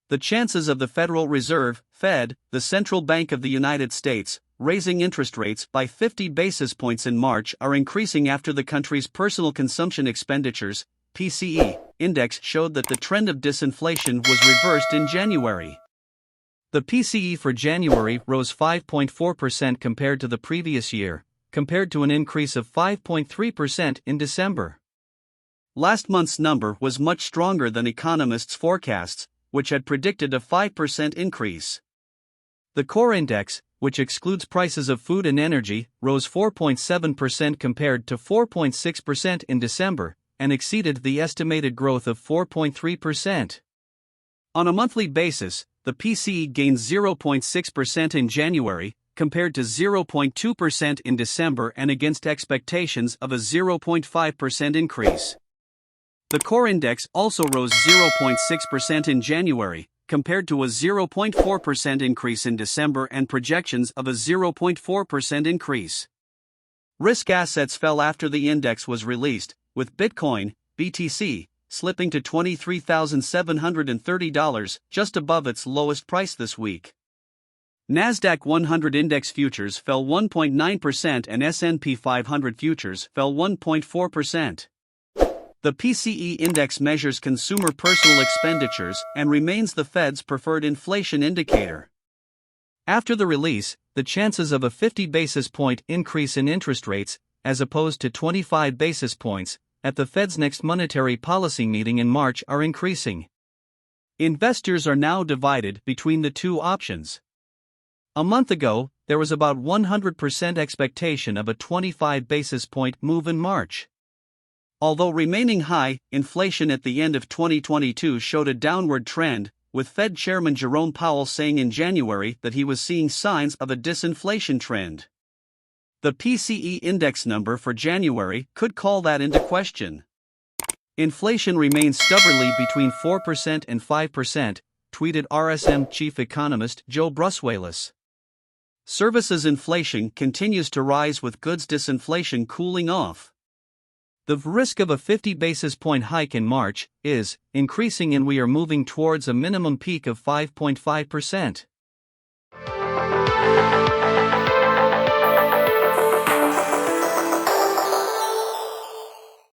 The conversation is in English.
The chances of the Federal Reserve, Fed, the central bank of the United States, raising interest rates by 50 basis points in March are increasing after the country's personal consumption expenditures, PCE, index showed that the trend of disinflation was reversed in January. The PCE for January rose 5.4% compared to the previous year, compared to an increase of 5.3% in December. Last month's number was much stronger than economists' forecasts, which had predicted a 5% increase. The core index, which excludes prices of food and energy, rose 4.7% compared to 4.6% in December, and exceeded the estimated growth of 4.3%. On a monthly basis, the PCE gained 0.6% in January, compared to 0.2% in December and against expectations of a 0.5% increase. The core index also rose 0.6% in January, compared to a 0.4% increase in December and projections of a 0.4% increase. Risk assets fell after the index was released, with Bitcoin, BTC, slipping to $23,730, just above its lowest price this week. Nasdaq 100 index futures fell 1.9% and S&P 500 futures fell 1.4%. The PCE index measures consumer personal expenditures and remains the Fed's preferred inflation indicator. After the release, the chances of a 50 basis point increase in interest rates, as opposed to 25 basis points, at the Fed's next monetary policy meeting in March are increasing. Investors are now divided between the two options. A month ago, there was about 100% expectation of a 25 basis point move in March. Although remaining high, inflation at the end of 2022 showed a downward trend, with Fed Chairman Jerome Powell saying in January that he was seeing signs of a disinflation trend. The PCE index number for January could call that into question. Inflation remains stubbornly between 4% and 5%, tweeted RSM chief economist Joe Bruswalis. Services inflation continues to rise with goods disinflation cooling off. The risk of a 50 basis point hike in March is increasing and we are moving towards a minimum peak of 5.5%.